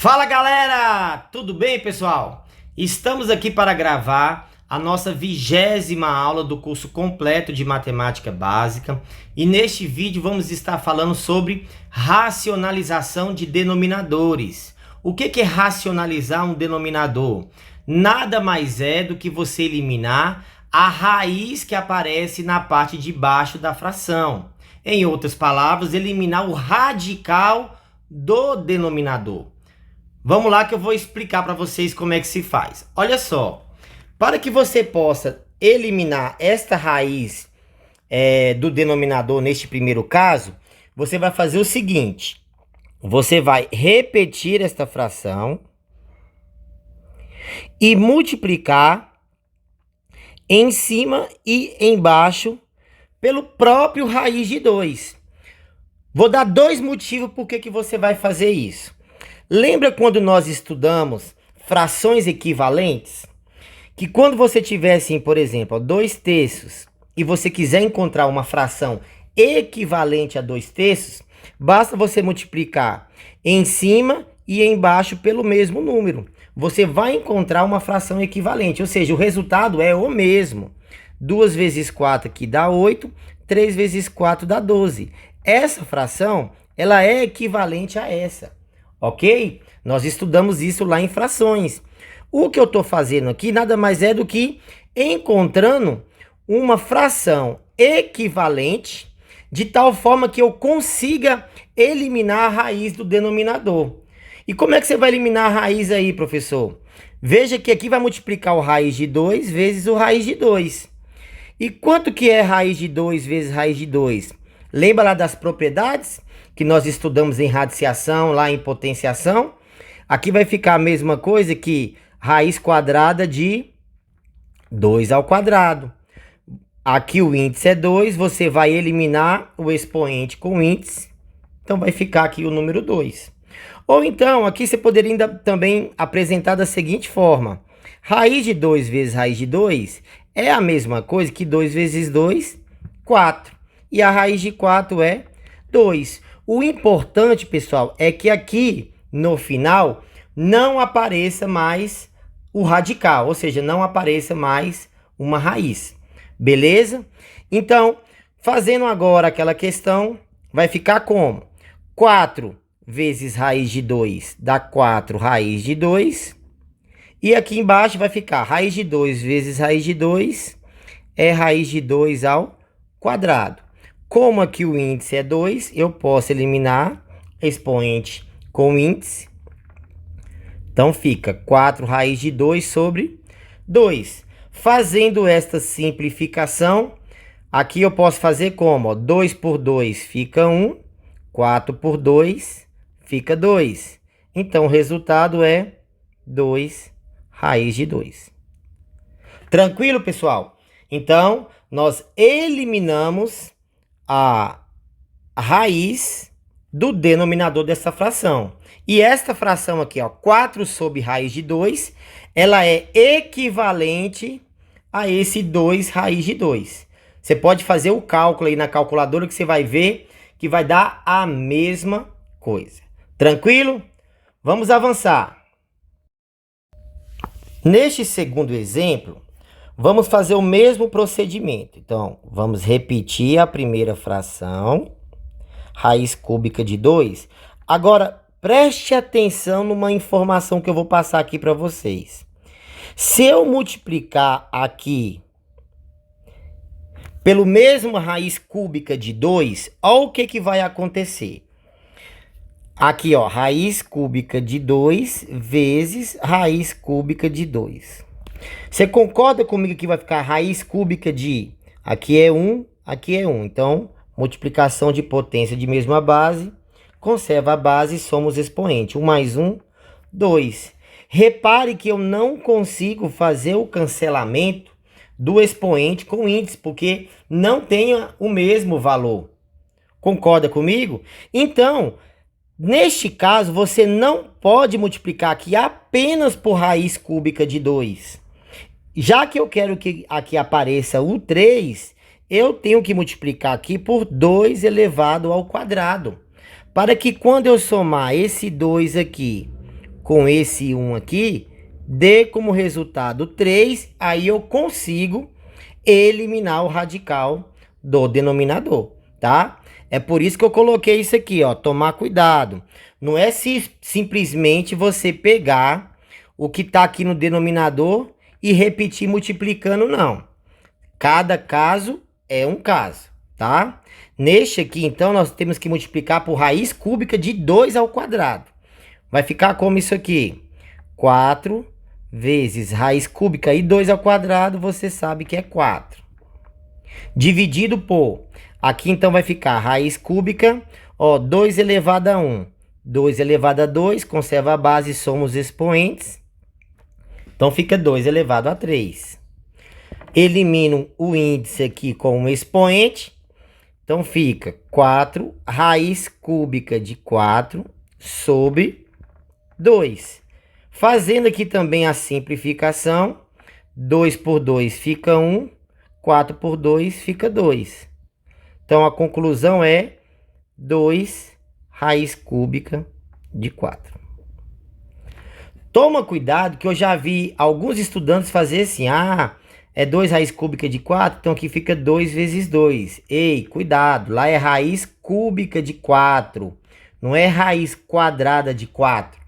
Fala galera, tudo bem pessoal? Estamos aqui para gravar a nossa 20ª aula do curso completo de matemática básica e neste vídeo vamos estar falando sobre racionalização de denominadores. O que é racionalizar um denominador? Nada mais é do que você eliminar a raiz que aparece na parte de baixo da fração. Em outras palavras, eliminar o radical do denominador. Vamos lá que eu vou explicar para vocês como é que se faz. Olha só, para que você possa eliminar esta raiz do denominador neste primeiro caso, você vai fazer o seguinte. Você vai repetir esta fração e multiplicar em cima e embaixo pelo próprio raiz de 2. Vou dar dois motivos por que você vai fazer isso. Lembra quando nós estudamos frações equivalentes? Que quando você tiver assim, por exemplo, 2/3 e você quiser encontrar uma fração equivalente a 2/3, basta você multiplicar em cima e embaixo pelo mesmo número. Você vai encontrar uma fração equivalente, ou seja, o resultado é o mesmo. 2 vezes 4 aqui dá 8, 3 vezes 4 dá 12. Essa fração, ela é equivalente a essa. Ok? Nós estudamos isso lá em frações. O que eu estou fazendo aqui nada mais é do que encontrando uma fração equivalente de tal forma que eu consiga eliminar a raiz do denominador. E como é que você vai eliminar a raiz aí, professor? Veja que aqui vai multiplicar o raiz de 2 vezes o raiz de 2. E quanto que é raiz de 2 vezes raiz de 2? Lembra lá das propriedades que nós estudamos em radiciação, lá em potenciação? Aqui vai ficar a mesma coisa que raiz quadrada de 2 ao quadrado. Aqui o índice é 2, você vai eliminar o expoente com índice. Então vai ficar aqui o número 2. Ou então, aqui você poderia ainda também apresentar da seguinte forma. Raiz de 2 vezes raiz de 2 é a mesma coisa que 2 vezes 2, 4. E a raiz de 4 é 2. O importante, pessoal, é que aqui no final não apareça mais o radical, ou seja, não apareça mais uma raiz. Beleza? Então, fazendo agora aquela questão, vai ficar como? 4 vezes raiz de 2 dá 4 raiz de 2. E aqui embaixo vai ficar raiz de 2 vezes raiz de 2 é raiz de 2 ao quadrado. Como aqui o índice é 2, eu posso eliminar expoente com índice. Então fica 4 raiz de 2 sobre 2. Fazendo esta simplificação, aqui eu posso fazer como? 2 por 2 fica 1, 4 por 2 fica 2. Então o resultado é 2 raiz de 2. Tranquilo, pessoal? Então, nós eliminamos a raiz do denominador dessa fração. E esta fração aqui, ó, 4 sobre raiz de 2, ela é equivalente a esse 2 raiz de 2. Você pode fazer o cálculo aí na calculadora que você vai ver que vai dar a mesma coisa. Tranquilo? Vamos avançar. Neste segundo exemplo, vamos fazer o mesmo procedimento. Então, vamos repetir a primeira fração, raiz cúbica de 2. Agora, preste atenção numa informação que eu vou passar aqui para vocês. Se eu multiplicar aqui pelo mesmo raiz cúbica de 2, olha o que vai acontecer. Aqui, ó, raiz cúbica de 2 vezes raiz cúbica de 2. Você concorda comigo que vai ficar raiz cúbica de... Aqui é 1, aqui é 1. Então, multiplicação de potência de mesma base. Conserva a base e soma os expoentes. 1 mais 1, 2. Repare que eu não consigo fazer o cancelamento do expoente com índice, porque não tem o mesmo valor. Concorda comigo? Então, neste caso, você não pode multiplicar aqui apenas por raiz cúbica de 2. Já que eu quero que aqui apareça o 3, eu tenho que multiplicar aqui por 2 elevado ao quadrado. Para que quando eu somar esse 2 aqui com esse 1 aqui, dê como resultado 3, aí eu consigo eliminar o radical do denominador, tá? É por isso que eu coloquei isso aqui, ó, tomar cuidado. Não é simplesmente você pegar o que está aqui no denominador e repetir multiplicando, não. Cada caso é um caso, tá? Neste aqui, então, nós temos que multiplicar por raiz cúbica de 2 ao quadrado. Vai ficar como isso aqui? 4 vezes raiz cúbica e 2 ao quadrado, você sabe que é 4. Dividido por, aqui então vai ficar raiz cúbica, ó, 2 elevado a 1. 2 elevado a 2, conserva a base, somos expoentes. Então fica 2 elevado a 3. Elimino o índice aqui com um expoente. Então fica 4 raiz cúbica de 4 sobre 2. Fazendo aqui também a simplificação, 2 por 2 fica 1, 4 por 2 fica 2. Então a conclusão é 2 raiz cúbica de 4. Toma cuidado que eu já vi alguns estudantes fazer assim, é 2 raiz cúbica de 4, então aqui fica 2 vezes 2. Ei, cuidado, lá é raiz cúbica de 4, não é raiz quadrada de 4.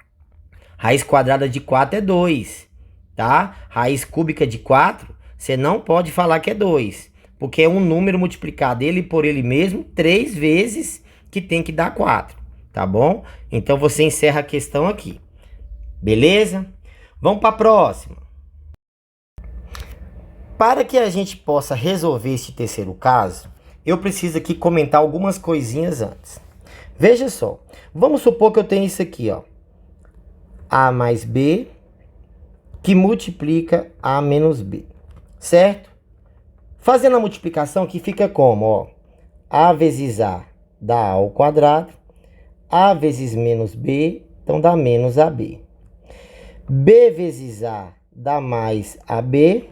Raiz quadrada de 4 é 2, tá? Raiz cúbica de 4, você não pode falar que é 2, porque é um número multiplicado ele por ele mesmo 3 vezes que tem que dar 4, tá bom? Então você encerra a questão aqui, beleza? Vamos para a próxima. Para que a gente possa resolver este terceiro caso, eu preciso aqui comentar algumas coisinhas antes. Veja só, vamos supor que eu tenho isso aqui, ó. A mais B, que multiplica A menos B, certo? Fazendo a multiplicação aqui fica como, ó, A vezes A dá A ao quadrado, A vezes menos B, então dá menos AB. B vezes A dá mais AB,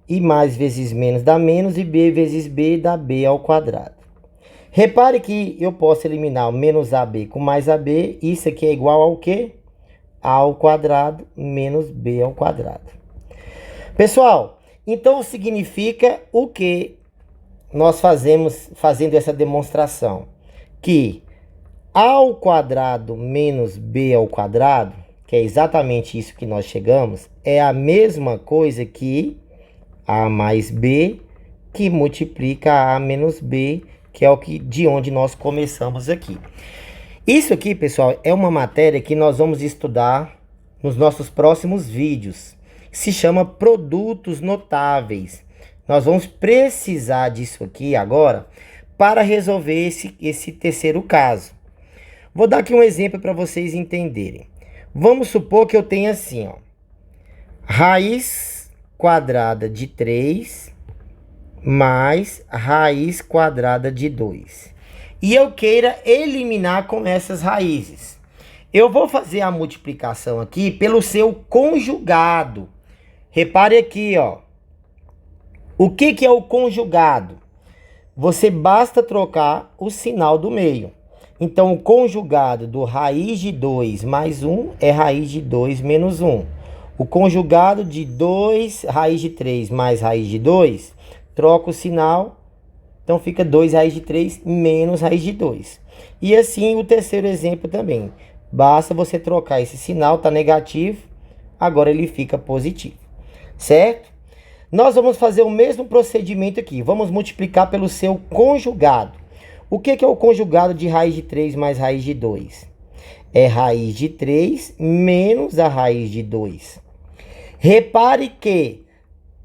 e mais vezes menos dá menos, e B vezes B dá B ao quadrado. Repare que eu posso eliminar o menos AB com mais AB, isso aqui é igual ao quê? A ao quadrado menos B ao quadrado. Pessoal, então significa o que nós fazemos fazendo essa demonstração? Que A ao quadrado menos B ao quadrado, que é exatamente isso que nós chegamos, é a mesma coisa que A mais B, que multiplica A menos B, que é o que, de onde nós começamos aqui. Isso aqui, pessoal, é uma matéria que nós vamos estudar nos nossos próximos vídeos. Se chama produtos notáveis. Nós vamos precisar disso aqui agora para resolver esse terceiro caso. Vou dar aqui um exemplo para vocês entenderem. Vamos supor que eu tenha assim, ó, raiz quadrada de 3 mais raiz quadrada de 2. E eu queira eliminar com essas raízes. Eu vou fazer a multiplicação aqui pelo seu conjugado. Repare aqui, ó. O que é o conjugado? Você basta trocar o sinal do meio. Então, o conjugado do raiz de 2 mais 1 é raiz de 2 menos 1. O conjugado de 2 raiz de 3 mais raiz de 2, troca o sinal. Então, fica 2 raiz de 3 menos raiz de 2. E assim o terceiro exemplo também. Basta você trocar esse sinal, tá negativo, agora ele fica positivo. Certo? Nós vamos fazer o mesmo procedimento aqui. Vamos multiplicar pelo seu conjugado. O que é o conjugado de raiz de 3 mais raiz de 2? É raiz de 3 menos a raiz de 2. Repare que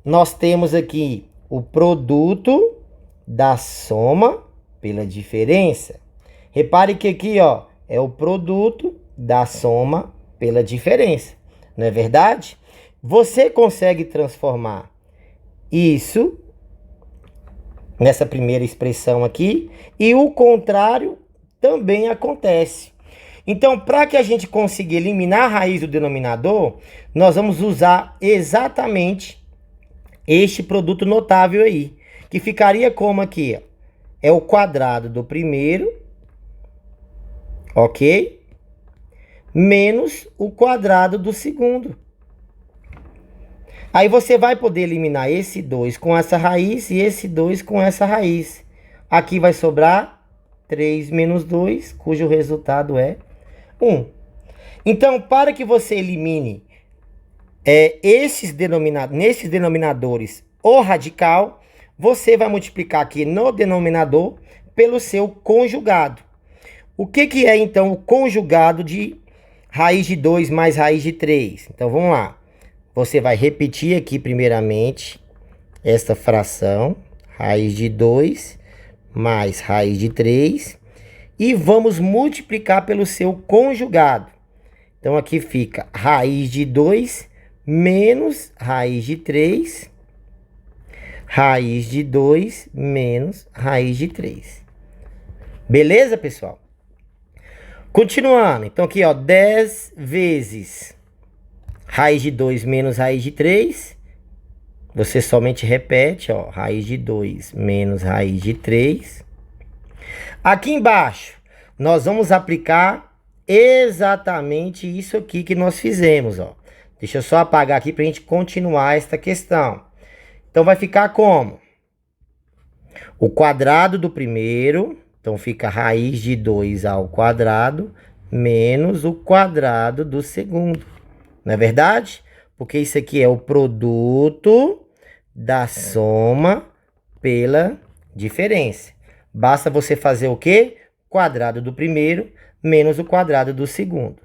nós temos aqui o produto da soma pela diferença. Repare que aqui, ó, é o produto da soma pela diferença. Não é verdade? Você consegue transformar isso nessa primeira expressão aqui, e o contrário também acontece. Então, para que a gente consiga eliminar a raiz do denominador, nós vamos usar exatamente este produto notável aí, que ficaria como aqui, ó, é o quadrado do primeiro, ok? menos o quadrado do segundo. Aí você vai poder eliminar esse 2 com essa raiz e esse 2 com essa raiz. Aqui vai sobrar 3 menos 2, cujo resultado é 1. Então, para que você elimine nesses denominadores o radical, você vai multiplicar aqui no denominador pelo seu conjugado. O que é, então, o conjugado de raiz de 2 mais raiz de 3? Então, vamos lá. Você vai repetir aqui, primeiramente, esta fração, raiz de 2 mais raiz de 3, e vamos multiplicar pelo seu conjugado. Então, aqui fica raiz de 2 menos raiz de 3, raiz de 2 menos raiz de 3. Beleza, pessoal? Continuando. Então, aqui, ó, 10 vezes raiz de 2 menos raiz de 3. Você somente repete, ó, raiz de 2 menos raiz de 3. Aqui embaixo, nós vamos aplicar exatamente isso aqui que nós fizemos, ó. Deixa eu só apagar aqui para a gente continuar esta questão. Então, vai ficar como? O quadrado do primeiro, então fica raiz de 2 ao quadrado, menos o quadrado do segundo. Não é verdade? Porque isso aqui é o produto da soma pela diferença. Basta você fazer o quê? Quadrado do primeiro menos o quadrado do segundo.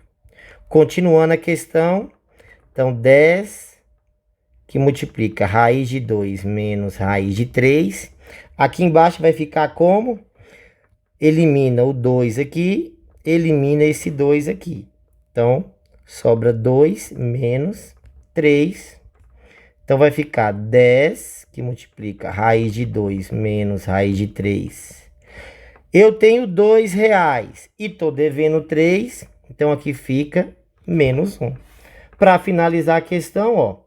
Continuando a questão, então 10 que multiplica raiz de 2 menos raiz de 3. Aqui embaixo vai ficar como? Elimina o 2 aqui, elimina esse 2 aqui. Então, sobra 2 menos 3. Então, vai ficar 10, que multiplica raiz de 2 menos raiz de 3. Eu tenho R$2 e estou devendo 3. Então, aqui fica menos 1. Para finalizar a questão, ó,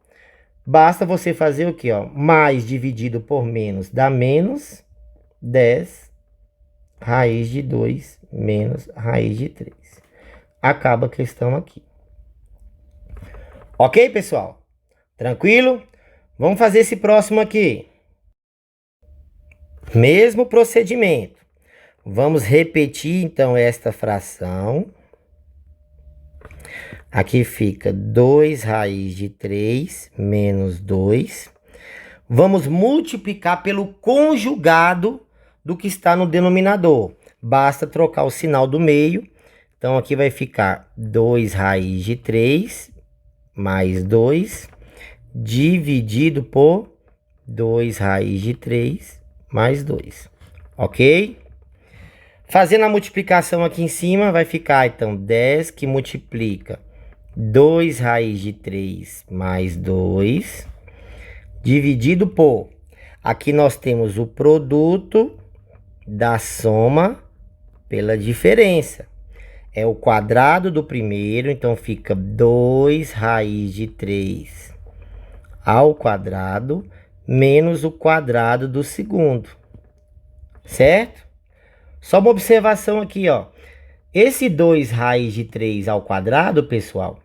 basta você fazer o quê? Ó? Mais dividido por menos dá menos 10 raiz de 2 menos raiz de 3. Acaba a questão aqui. Ok, pessoal? Tranquilo? Vamos fazer esse próximo aqui. Mesmo procedimento. Vamos repetir, então, esta fração. Aqui fica 2 raiz de 3 menos 2. Vamos multiplicar pelo conjugado do que está no denominador. Basta trocar o sinal do meio. Então, aqui vai ficar 2 raiz de 3 mais 2, dividido por 2 raiz de 3 mais 2. Ok? Fazendo a multiplicação aqui em cima, vai ficar, então, 10 que multiplica 2 raiz de 3 mais 2, dividido por... Aqui nós temos o produto da soma pela diferença. É o quadrado do primeiro, então fica 2 raiz de 3 ao quadrado, menos o quadrado do segundo. Certo? Só uma observação aqui, ó. Esse 2 raiz de 3 ao quadrado, pessoal,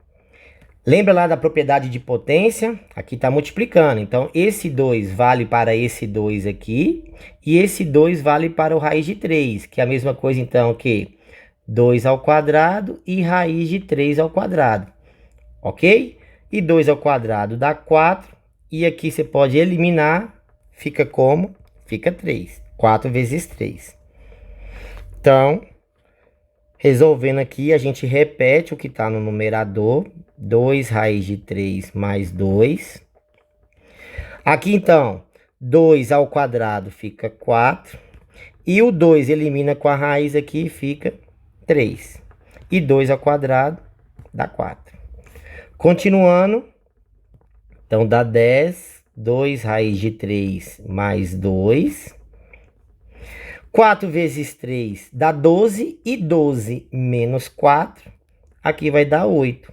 lembra lá da propriedade de potência? Aqui está multiplicando. Então, esse 2 vale para esse 2 aqui, e esse 2 vale para o raiz de 3, que é a mesma coisa, então, que 2 ao quadrado e raiz de 3 ao quadrado. Ok? E 2 ao quadrado dá 4. E aqui você pode eliminar. Fica como? Fica 3. 4 vezes 3. Então, resolvendo aqui, a gente repete o que está no numerador. 2 raiz de 3 mais 2. Aqui, então, 2 ao quadrado fica 4. E o 2 elimina com a raiz aqui, fica 3. E 2 ao quadrado dá 4. Continuando, então dá 10. 2 raiz de 3 mais 2. 4 vezes 3 dá 12. E 12 menos 4, aqui vai dar 8.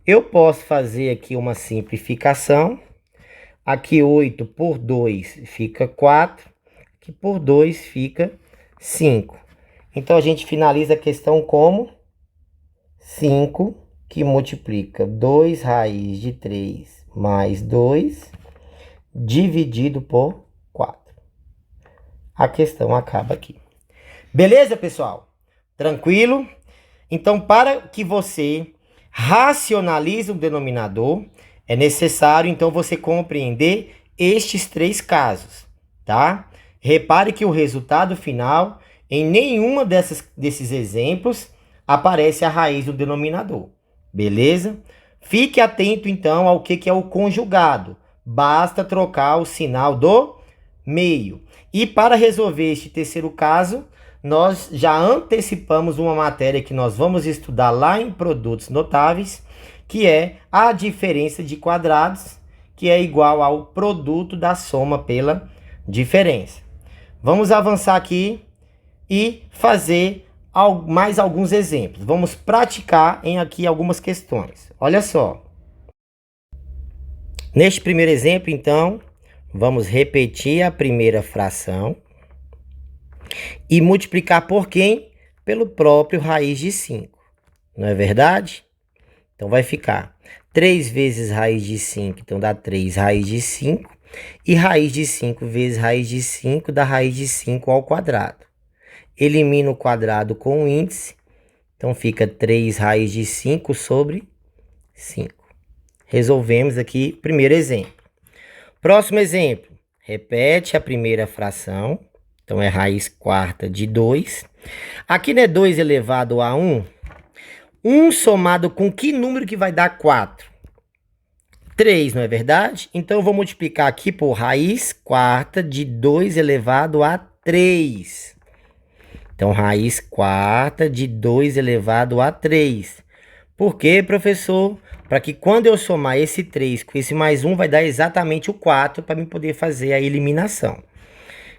Eu posso fazer aqui uma simplificação. Aqui 8 por 2 fica 4. Aqui por 2 fica 5. Então, a gente finaliza a questão como 5 que multiplica 2 raiz de 3 mais 2 dividido por 4. A questão acaba aqui. Beleza, pessoal? Tranquilo? Então, para que você racionalize o denominador, é necessário, então, você compreender estes 3 casos, tá? Repare que o resultado final, em nenhuma desses exemplos, aparece a raiz do denominador, beleza? Fique atento, então, ao que é o conjugado. Basta trocar o sinal do meio. E para resolver este terceiro caso, nós já antecipamos uma matéria que nós vamos estudar lá em produtos notáveis, que é a diferença de quadrados, que é igual ao produto da soma pela diferença. Vamos avançar aqui e fazer mais alguns exemplos. Vamos praticar aqui algumas questões. Olha só. Neste primeiro exemplo, então, vamos repetir a primeira fração e multiplicar por quem? Pelo próprio raiz de 5. Não é verdade? Então, vai ficar 3 vezes raiz de 5, então dá 3 raiz de 5. E raiz de 5 vezes raiz de 5 dá raiz de 5 ao quadrado. Elimina o quadrado com o índice, então fica 3 raiz de 5 sobre 5. Resolvemos aqui o primeiro exemplo. Próximo exemplo, repete a primeira fração, então é raiz quarta de 2. Aqui não é 2 elevado a 1? 1 somado com que número que vai dar 4? 3, não é verdade? Então eu vou multiplicar aqui por raiz quarta de 2 elevado a 3. Então, raiz quarta de 2 elevado a 3. Por quê, professor? Para que quando eu somar esse 3 com esse mais 1, vai dar exatamente o 4 para eu poder fazer a eliminação.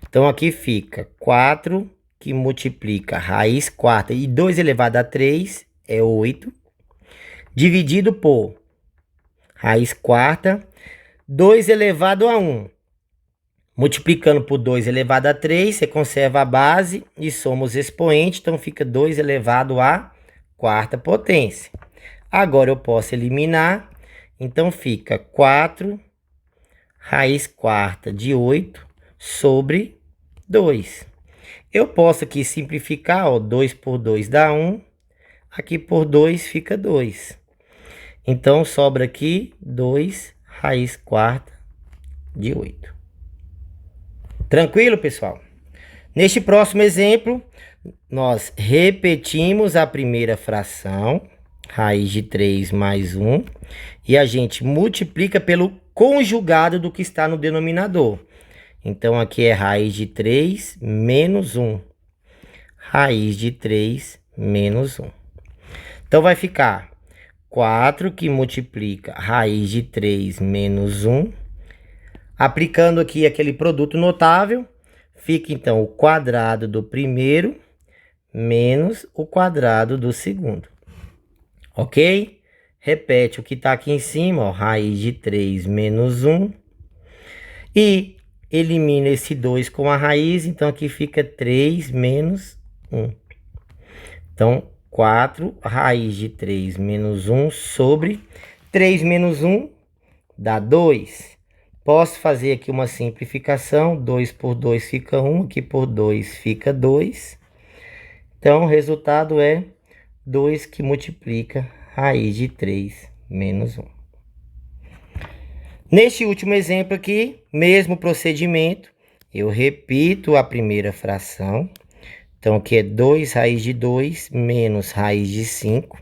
Então, aqui fica 4 que multiplica raiz quarta e 2 elevado a 3 é 8. Dividido por raiz quarta, 2 elevado a 1. Multiplicando por 2 elevado a 3, você conserva a base e soma os expoentes, então fica 2 elevado a quarta potência. Agora eu posso eliminar, então fica 4 raiz quarta de 8 sobre 2. Eu posso aqui simplificar, ó, 2 por 2 dá 1, aqui por 2 fica 2. Então sobra aqui 2 raiz quarta de 8. Tranquilo, pessoal? Neste próximo exemplo, nós repetimos a primeira fração, raiz de 3 mais 1, e a gente multiplica pelo conjugado do que está no denominador. Então, aqui é raiz de 3 menos 1. Raiz de 3 menos 1. Então, vai ficar 4 que multiplica raiz de 3 menos 1. Aplicando aqui aquele produto notável, fica então o quadrado do primeiro menos o quadrado do segundo. Ok? Repete o que está aqui em cima, ó, raiz de 3 menos 1. E elimina esse 2 com a raiz, então aqui fica 3 menos 1. Então, 4 raiz de 3 menos 1 sobre 3 menos 1 dá 2. Posso fazer aqui uma simplificação, 2 por 2 fica 1, aqui por 2 fica 2. Então, o resultado é 2 que multiplica raiz de 3 menos 1. Neste último exemplo aqui, mesmo procedimento, eu repito a primeira fração. Então, aqui é 2 raiz de 2 menos raiz de 5.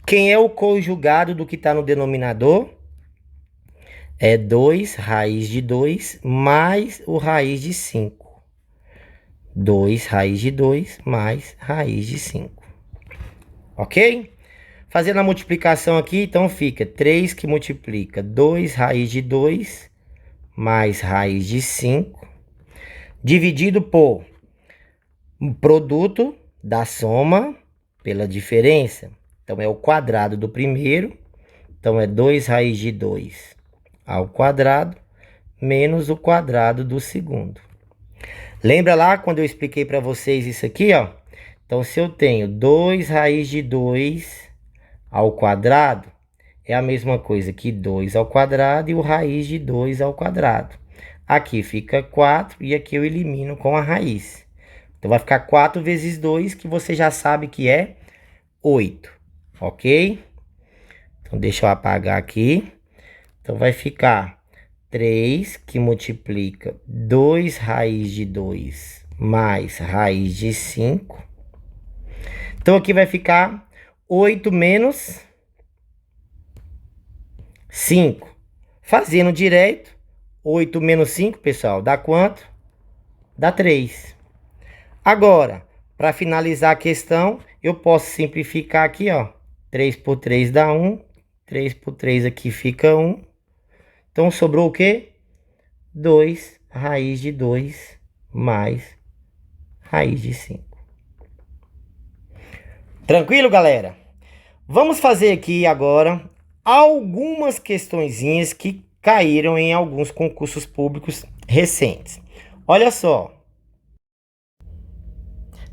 Quem é o conjugado do que está no denominador? É 2 raiz de 2 mais o raiz de 5. 2 raiz de 2 mais raiz de 5. Ok? Fazendo a multiplicação aqui, então fica 3 que multiplica 2 raiz de 2 mais raiz de 5, dividido por produto da soma pela diferença. Então, é o quadrado do primeiro. Então, é 2 raiz de 2 ao quadrado menos o quadrado do segundo. Lembra lá quando eu expliquei para vocês isso aqui, ó? Então, se eu tenho 2 raiz de 2 ao quadrado é a mesma coisa que 2 ao quadrado e o raiz de 2 ao quadrado. Aqui fica 4 e aqui eu elimino com a raiz. Então, vai ficar 4 vezes 2, que você já sabe que é 8, ok? Então, deixa eu apagar aqui. Então, vai ficar 3, que multiplica 2 raiz de 2 mais raiz de 5. Então, aqui vai ficar 8 menos 5. Fazendo direto, 8 menos 5, pessoal, dá quanto? Dá 3. Agora, para finalizar a questão, eu posso simplificar aqui, ó. 3 por 3 dá 1. 3 por 3 aqui fica 1. Então, sobrou o quê? 2 raiz de 2 mais raiz de 5. Tranquilo, galera? Vamos fazer aqui agora algumas questõezinhas que caíram em alguns concursos públicos recentes. Olha só.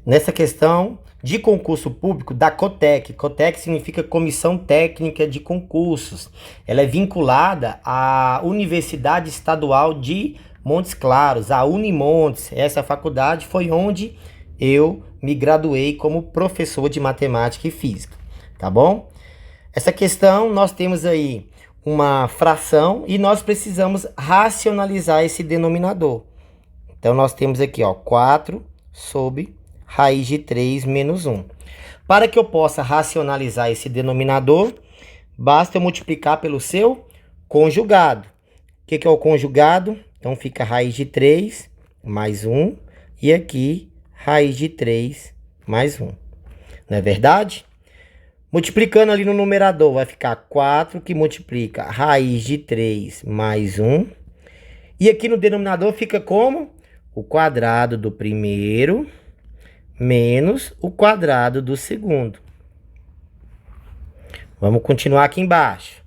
Nessa questão de concurso público da COTEC. COTEC significa Comissão Técnica de Concursos. Ela é vinculada à Universidade Estadual de Montes Claros, a Unimontes. Essa faculdade foi onde eu me graduei como professor de matemática e física, tá bom? Essa questão, nós temos aí uma fração e nós precisamos racionalizar esse denominador. Então, nós temos aqui, ó, 4 sobre raiz de 3 menos 1. Para que eu possa racionalizar esse denominador, basta eu multiplicar pelo seu conjugado. O que é o conjugado? Então, fica raiz de 3 mais 1. E aqui, raiz de 3 mais 1. Não é verdade? Multiplicando ali no numerador, vai ficar 4, que multiplica raiz de 3 mais 1. E aqui no denominador fica como? O quadrado do primeiro menos o quadrado do segundo. Vamos continuar aqui embaixo.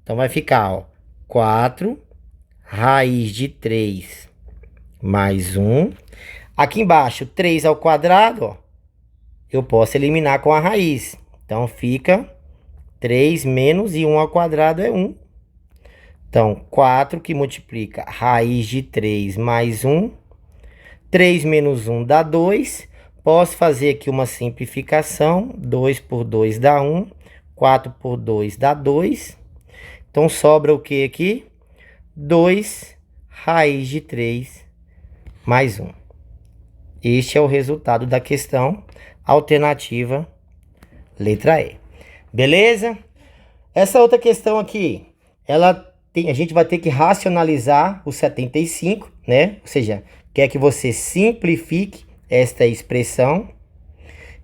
Então, vai ficar, ó, 4 raiz de 3 mais 1. Aqui embaixo, 3 ao quadrado, ó, eu posso eliminar com a raiz. Então, fica 3 menos e 1 ao quadrado é 1. Então, 4 que multiplica raiz de 3 mais 1. 3 menos 1 dá 2. Posso fazer aqui uma simplificação. 2 por 2 dá 1. 4 por 2 dá 2. Então, sobra o que aqui? 2 raiz de 3 mais 1. Este é o resultado da questão alternativa letra E. Beleza? Essa outra questão aqui, a gente vai ter que racionalizar o 75, né? Ou seja, quer que você simplifique esta expressão.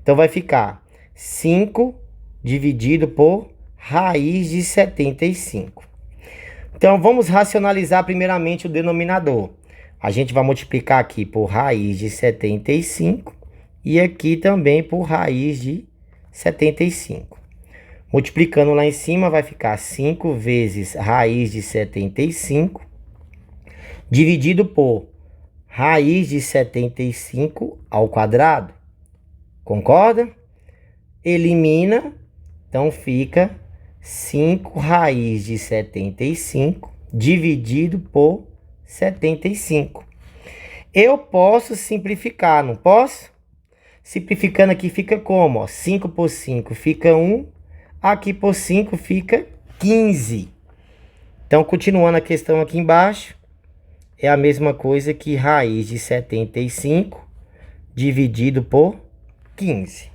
Então, vai ficar 5 dividido por raiz de 75. Então, vamos racionalizar primeiramente o denominador. A gente vai multiplicar aqui por raiz de 75 e aqui também por raiz de 75. Multiplicando lá em cima, vai ficar 5 vezes raiz de 75 dividido por raiz de 75 ao quadrado. Concorda? Elimina. Então, fica 5 raiz de 75 dividido por 75. Eu posso simplificar, não posso? Simplificando aqui fica como? Ó, 5 por 5 fica 1. Aqui por 5 fica 15. Então, continuando a questão aqui embaixo, é a mesma coisa que raiz de 75 dividido por 15.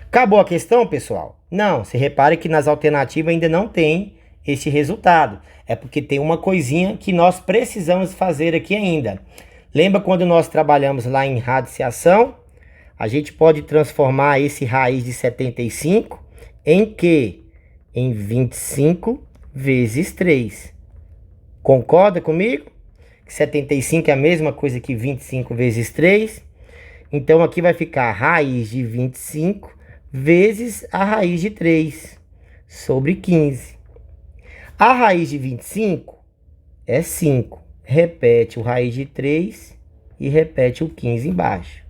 Acabou a questão, pessoal? Não, você repare que nas alternativas ainda não tem este resultado. É porque tem uma coisinha que nós precisamos fazer aqui ainda. Lembra quando nós trabalhamos lá em radiciação? A gente pode transformar esse raiz de 75 em quê? Em 25 vezes 3. Concorda comigo? Que 75 é a mesma coisa que 25 vezes 3. Então, aqui vai ficar raiz de 25 vezes a raiz de 3 sobre 15. A raiz de 25 é 5. Repete o raiz de 3 e repete o 15 embaixo.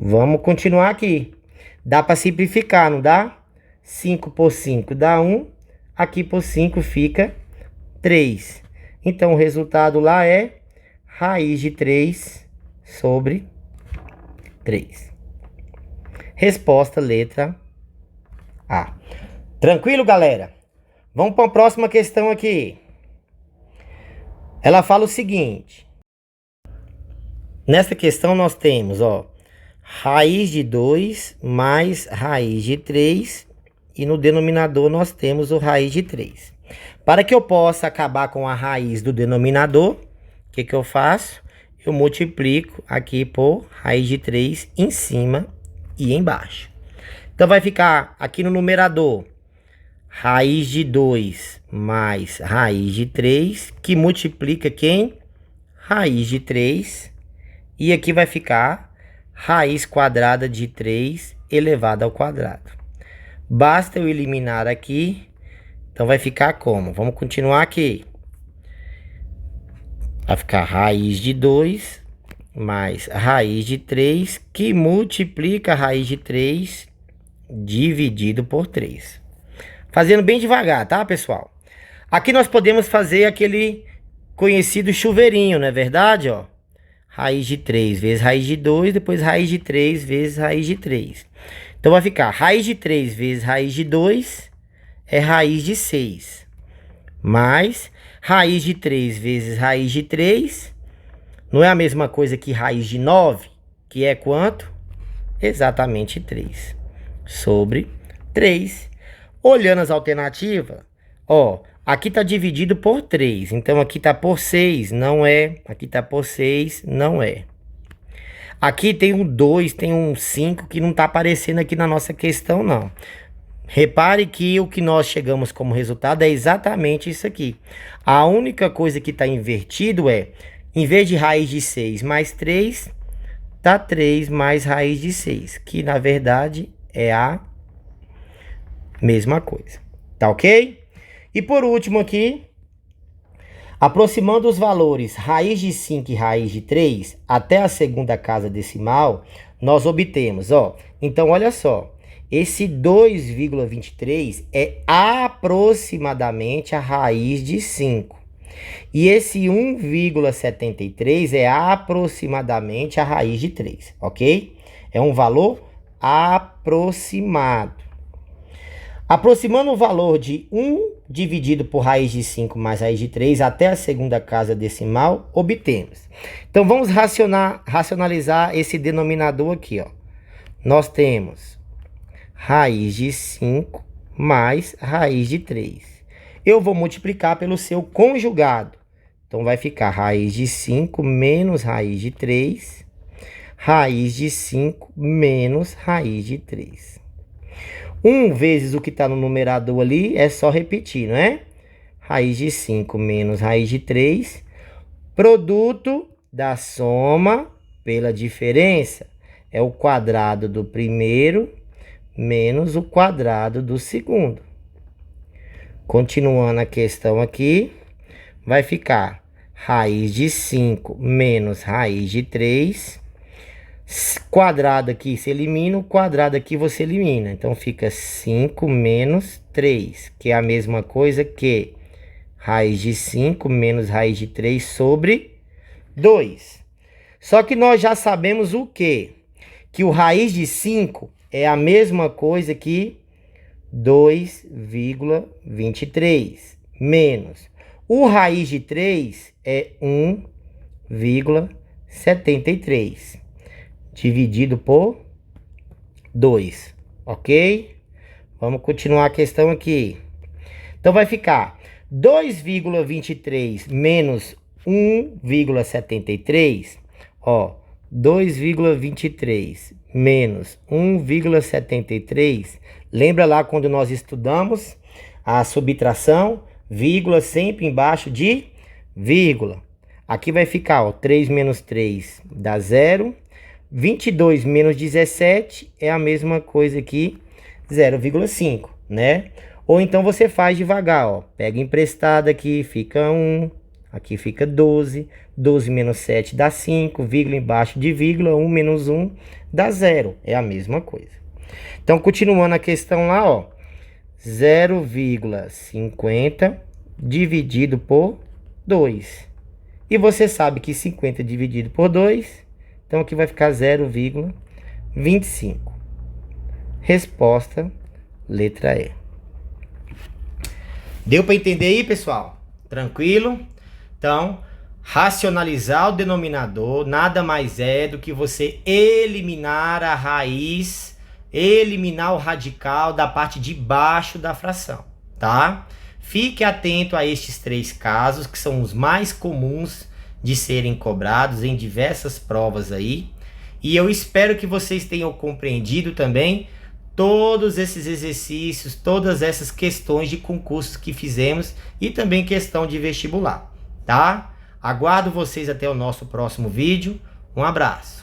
Vamos continuar aqui. Dá para simplificar, não dá? 5 por 5 dá 1. Aqui por 5 fica 3. Então, o resultado lá é raiz de 3 sobre 3. Resposta letra A. Tranquilo, galera? Vamos para a próxima questão aqui. Ela fala o seguinte. Nessa questão nós temos, ó, raiz de 2 mais raiz de 3. E no denominador nós temos o raiz de 3. Para que eu possa acabar com a raiz do denominador, o que eu faço? Eu multiplico aqui por raiz de 3 em cima e embaixo. Então vai ficar aqui no numerador raiz de 2 mais raiz de 3, que multiplica quem? Raiz de 3. E aqui vai ficar raiz quadrada de 3 elevado ao quadrado. Basta eu eliminar aqui. Então vai ficar como? Vamos continuar aqui. Vai ficar raiz de 2 mais raiz de 3, que multiplica a raiz de 3 dividido por 3. Fazendo bem devagar, tá, pessoal? Aqui nós podemos fazer aquele conhecido chuveirinho, não é verdade, ó? Raiz de 3 vezes raiz de 2, depois raiz de 3 vezes raiz de 3. Então vai ficar raiz de 3 vezes raiz de 2 é raiz de 6. Mais raiz de 3 vezes raiz de 3 não é a mesma coisa que raiz de 9, que é quanto? Exatamente 3 sobre 3. Olhando as alternativas, ó, aqui tá dividido por 3, então aqui tá por 6, não é. Aqui tá por 6, não é. Aqui tem um 2, tem um 5 que não tá aparecendo aqui na nossa questão, não. Repare que o que nós chegamos como resultado é exatamente isso aqui. A única coisa que tá invertido é, em vez de raiz de 6 mais 3, tá 3 mais raiz de 6, que na verdade é a mesma coisa. Tá ok? E por último aqui, aproximando os valores raiz de 5 e raiz de 3 até a segunda casa decimal, nós obtemos, ó. Então, olha só. Esse 2,23 é aproximadamente a raiz de 5. E esse 1,73 é aproximadamente a raiz de 3, ok? É um valor aproximado. Aproximando o valor de 1 dividido por raiz de 5 mais raiz de 3 até a segunda casa decimal, obtemos. Então, vamos racionalizar esse denominador aqui, ó. Nós temos raiz de 5 mais raiz de 3. Eu vou multiplicar pelo seu conjugado. Então, vai ficar raiz de 5 menos raiz de 3. Raiz de 5 menos raiz de 3. 1 vezes o que está no numerador ali, é só repetir, não é? Raiz de 5 menos raiz de 3. Produto da soma pela diferença. É o quadrado do primeiro menos o quadrado do segundo. Continuando a questão aqui, vai ficar raiz de 5 menos raiz de 3. Quadrado aqui se elimina, o quadrado aqui você elimina. Então, fica 5 menos 3, que é a mesma coisa que raiz de 5 menos raiz de 3 sobre 2. Só que nós já sabemos o quê? Que o raiz de 5 é a mesma coisa que 2,23 menos. O raiz de 3 é 1,73. Dividido por 2, ok? Vamos continuar a questão aqui. Então, vai ficar 2,23 menos 1,73. Ó, 2,23 menos 1,73. Lembra lá quando nós estudamos a subtração? Vírgula sempre embaixo de vírgula. Aqui vai ficar, ó, 3 menos 3 dá 0. 22 menos 17 é a mesma coisa que 0,5, né? Ou então você faz devagar, ó. Pega emprestado aqui, fica 1. Aqui fica 12. 12 menos 7 dá 5. Vírgula embaixo de vírgula. 1 menos 1 dá 0. É a mesma coisa. Então, continuando a questão lá, ó. 0,50 dividido por 2. E você sabe que 50 dividido por 2, então aqui vai ficar 0,25. Resposta, letra E. Deu para entender aí, pessoal? Tranquilo? Então, racionalizar o denominador nada mais é do que você eliminar a raiz, eliminar o radical da parte de baixo da fração, tá? Fique atento a estes 3 casos, que são os mais comuns de serem cobrados em diversas provas aí. E eu espero que vocês tenham compreendido também todos esses exercícios, todas essas questões de concursos que fizemos e também questão de vestibular, tá? Aguardo vocês até o nosso próximo vídeo. Um abraço.